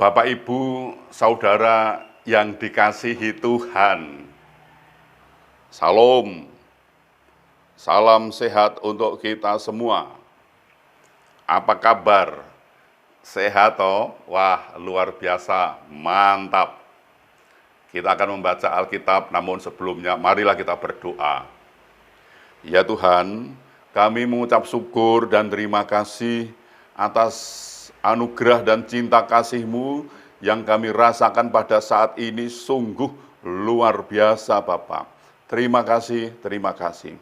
Bapak, Ibu, Saudara yang dikasihi Tuhan, Salam, salam sehat untuk kita semua. Apa kabar? Sehat toh? Wah, luar biasa, mantap. Kita akan membaca Alkitab, namun sebelumnya marilah kita berdoa. Ya Tuhan, kami mengucap syukur dan terima kasih atas anugerah dan cinta kasih-Mu yang kami rasakan pada saat ini sungguh luar biasa, Bapak. Terima kasih, terima kasih.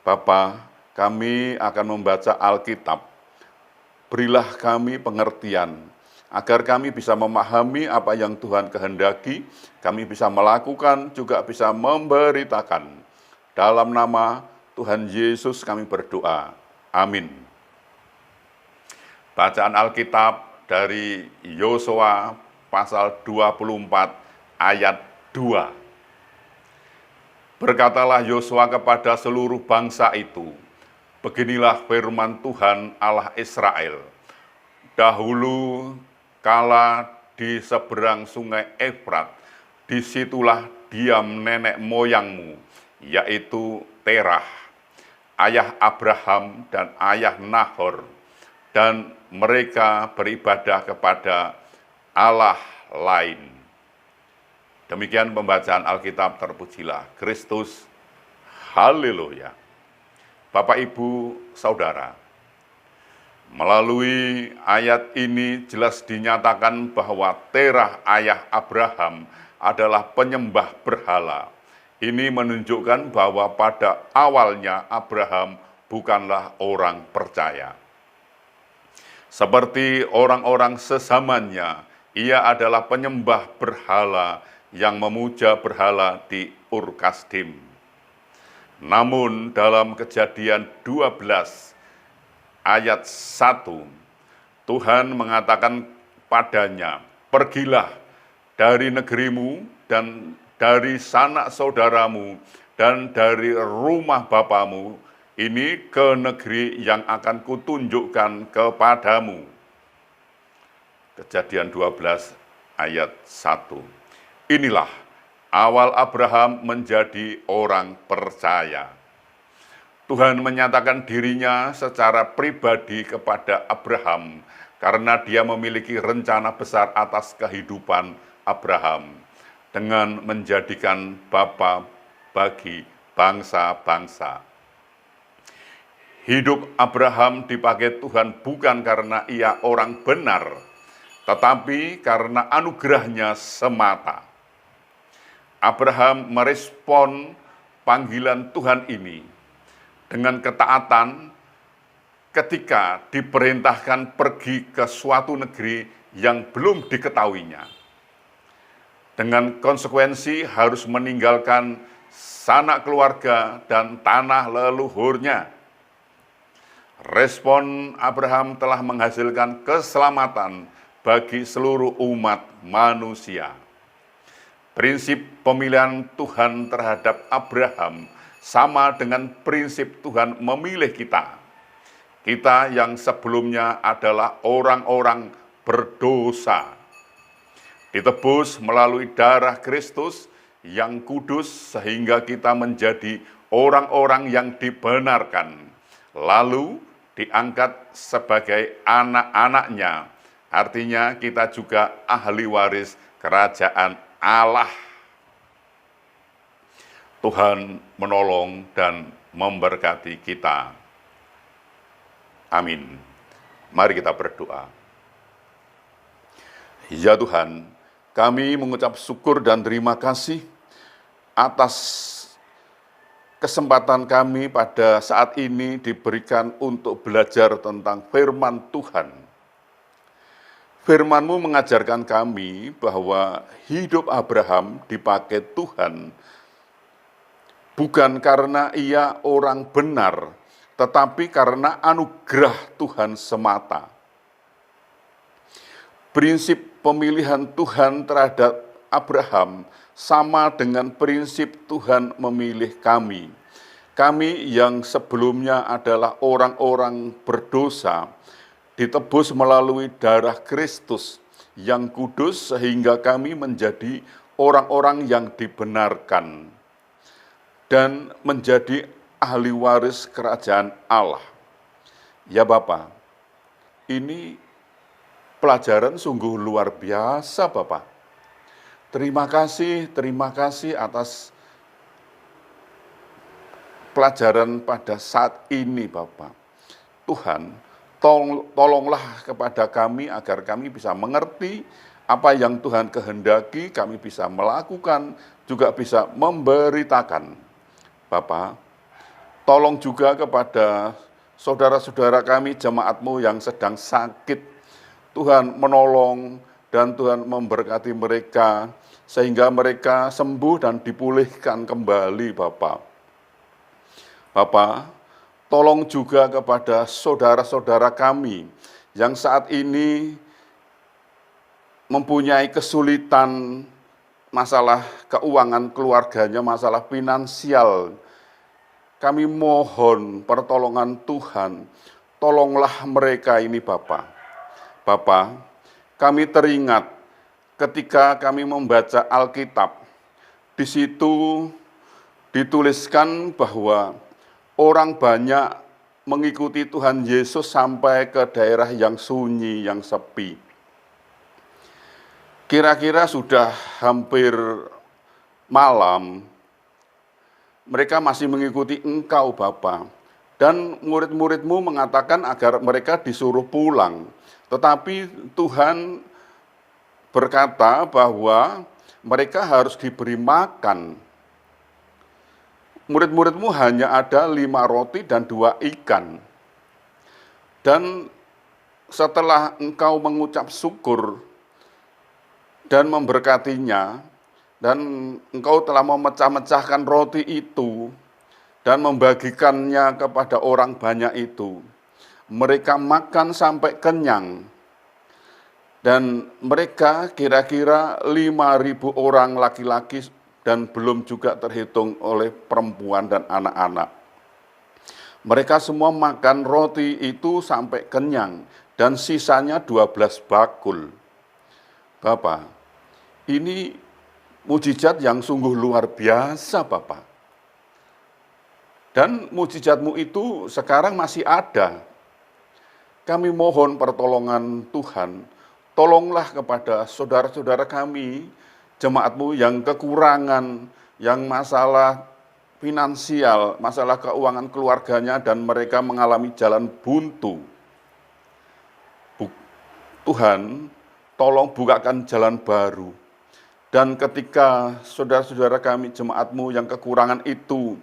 Bapak, kami akan membaca Alkitab. Berilah kami pengertian, agar kami bisa memahami apa yang Tuhan kehendaki, kami bisa melakukan, juga bisa memberitakan. Dalam nama Tuhan Yesus kami berdoa. Amin. Bacaan Alkitab dari Yosua pasal 24 ayat 2. Berkatalah Yosua kepada seluruh bangsa itu, beginilah firman Tuhan Allah Israel. Dahulu kala di seberang sungai Efrat, disitulah diam nenek moyangmu, yaitu Terah, ayah Abraham dan ayah Nahor, dan mereka beribadah kepada Allah lain. Demikian pembacaan Alkitab, terpujilah Kristus. Haleluya. Bapak, Ibu, Saudara, melalui ayat ini jelas dinyatakan bahwa Terah ayah Abraham adalah penyembah berhala. Ini menunjukkan bahwa pada awalnya Abraham bukanlah orang percaya. Seperti orang-orang sezamannya, ia adalah penyembah berhala yang memuja berhala di Ur Kasdim. Namun dalam Kejadian 12 ayat 1, Tuhan mengatakan padanya, pergilah dari negerimu dan dari sanak saudaramu dan dari rumah bapamu, ini ke negeri yang akan kutunjukkan kepadamu. Kejadian 12 ayat 1. Inilah awal Abraham menjadi orang percaya. Tuhan menyatakan dirinya secara pribadi kepada Abraham karena dia memiliki rencana besar atas kehidupan Abraham dengan menjadikan bapa bagi bangsa-bangsa. Hidup Abraham dipakai Tuhan bukan karena ia orang benar, tetapi karena anugerahnya semata. Abraham merespon panggilan Tuhan ini dengan ketaatan ketika diperintahkan pergi ke suatu negeri yang belum diketahuinya. Dengan konsekuensi harus meninggalkan sanak keluarga dan tanah leluhurnya. Respon Abraham telah menghasilkan keselamatan bagi seluruh umat manusia. Prinsip pemilihan Tuhan terhadap Abraham sama dengan prinsip Tuhan memilih kita. Kita yang sebelumnya adalah orang-orang berdosa, ditebus melalui darah Kristus yang kudus sehingga kita menjadi orang-orang yang dibenarkan, lalu diangkat sebagai anak-anaknya. Artinya kita juga ahli waris kerajaan Allah. Tuhan menolong dan memberkati kita. Amin. Mari kita berdoa. Ya Tuhan, kami mengucap syukur dan terima kasih atas kesempatan kami pada saat ini diberikan untuk belajar tentang firman Tuhan. Firman-Mu mengajarkan kami bahwa hidup Abraham dipakai Tuhan bukan karena ia orang benar, tetapi karena anugerah Tuhan semata. Prinsip pemilihan Tuhan terhadap Abraham sama dengan prinsip Tuhan memilih kami. Kami yang sebelumnya adalah orang-orang berdosa, ditebus melalui darah Kristus yang kudus sehingga kami menjadi orang-orang yang dibenarkan dan menjadi ahli waris kerajaan Allah. Ya Bapak, ini pelajaran sungguh luar biasa Bapak. Terima kasih atas pelajaran pada saat ini Bapak. Tuhan, tolonglah kepada kami agar kami bisa mengerti apa yang Tuhan kehendaki, kami bisa melakukan, juga bisa memberitakan. Bapak, tolong juga kepada saudara-saudara kami, jemaat-Mu yang sedang sakit. Tuhan menolong dan Tuhan memberkati mereka, sehingga mereka sembuh dan dipulihkan kembali, Bapak. Bapak, tolong juga kepada saudara-saudara kami yang saat ini mempunyai kesulitan masalah keuangan keluarganya, masalah finansial. Kami mohon pertolongan Tuhan, tolonglah mereka ini Bapak. Bapak, kami teringat ketika kami membaca Alkitab, di situ dituliskan bahwa orang banyak mengikuti Tuhan Yesus sampai ke daerah yang sunyi, yang sepi. Kira-kira sudah hampir malam, mereka masih mengikuti Engkau Bapa. Dan murid-murid-Mu mengatakan agar mereka disuruh pulang. Tetapi Tuhan berkata bahwa mereka harus diberi makan. Murid-murid-Mu hanya ada 5 roti dan 2 ikan. Dan setelah Engkau mengucap syukur dan memberkatinya, dan Engkau telah memecah-mecahkan roti itu dan membagikannya kepada orang banyak itu. Mereka makan sampai kenyang, dan mereka kira-kira 5.000 orang laki-laki dan belum juga terhitung oleh perempuan dan anak-anak. Mereka semua makan roti itu sampai kenyang, dan sisanya 12 bakul. Bapak, ini mujizat yang sungguh luar biasa, Bapak. Dan mujizat-Mu itu sekarang masih ada. Kami mohon pertolongan Tuhan. Tolonglah kepada saudara-saudara kami, jemaat-Mu yang kekurangan, yang masalah finansial, masalah keuangan keluarganya, dan mereka mengalami jalan buntu. Tuhan, tolong bukakan jalan baru. Dan ketika saudara-saudara kami, jemaat-Mu yang kekurangan itu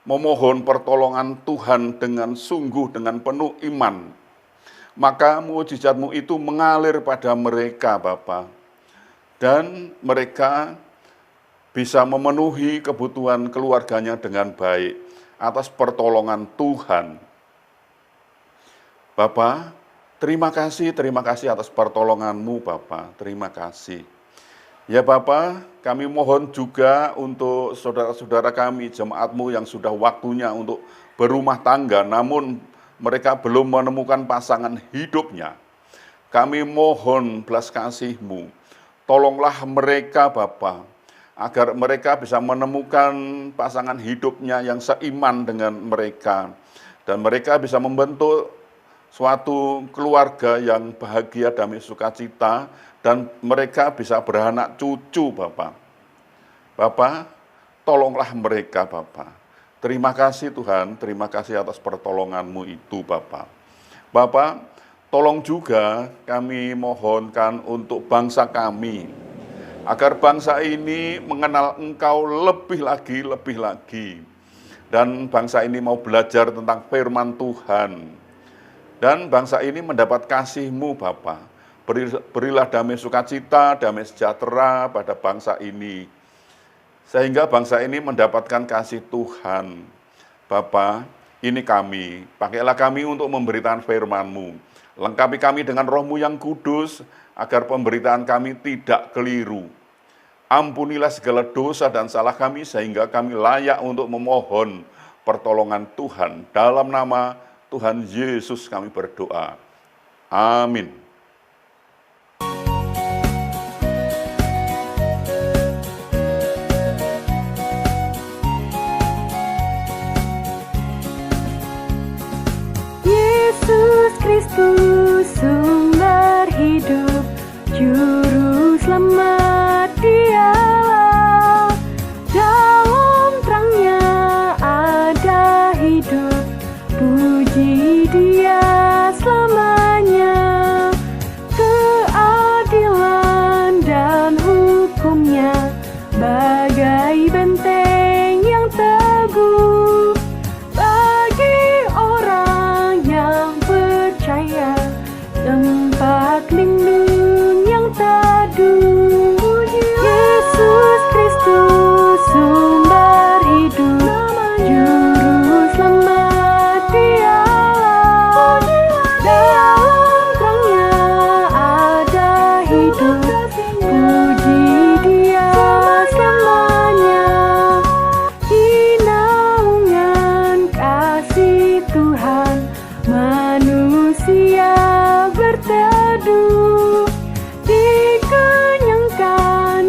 memohon pertolongan Tuhan dengan sungguh, dengan penuh iman, maka mujizat-Mu itu mengalir pada mereka, Bapa. Dan mereka bisa memenuhi kebutuhan keluarganya dengan baik atas pertolongan Tuhan. Bapa, terima kasih atas pertolongan-Mu, Bapa. Terima kasih. Ya Bapa, kami mohon juga untuk saudara-saudara kami, jemaat-Mu yang sudah waktunya untuk berumah tangga, namun mereka belum menemukan pasangan hidupnya. Kami mohon belas kasih-Mu, tolonglah mereka Bapa, agar mereka bisa menemukan pasangan hidupnya yang seiman dengan mereka, dan mereka bisa membentuk suatu keluarga yang bahagia, damai, sukacita, dan mereka bisa beranak cucu, Bapak. Bapak, tolonglah mereka, Bapak. Terima kasih Tuhan, terima kasih atas pertolongan-Mu itu, Bapak. Bapak, tolong juga kami mohonkan untuk bangsa kami, agar bangsa ini mengenal Engkau lebih lagi. Dan bangsa ini mau belajar tentang firman Tuhan. Dan bangsa ini mendapat kasih-Mu, Bapa. Berilah damai sukacita, damai sejahtera pada bangsa ini. Sehingga bangsa ini mendapatkan kasih Tuhan. Bapa, ini kami. Pakailah kami untuk memberitakan firman-Mu. Lengkapi kami dengan Roh-Mu yang kudus, agar pemberitaan kami tidak keliru. Ampunilah segala dosa dan salah kami, sehingga kami layak untuk memohon pertolongan Tuhan. Dalam nama Tuhan Yesus kami berdoa. Amin. hidup, Juru Selamat Dialah. Dalam terangnya ada hidup, puji Dia selamanya. Keadilan dan hukumnya bagai benteng yang teguh bagi orang yang percaya, tempat lindung yang teduh. Yesus Kristus sumber hidup, Juru Selamat Dialah. Dalam terangnya ada hidup, puji Dia selamanya. Di naungan kasih Tuhan manusia berteduh, dikenyangkan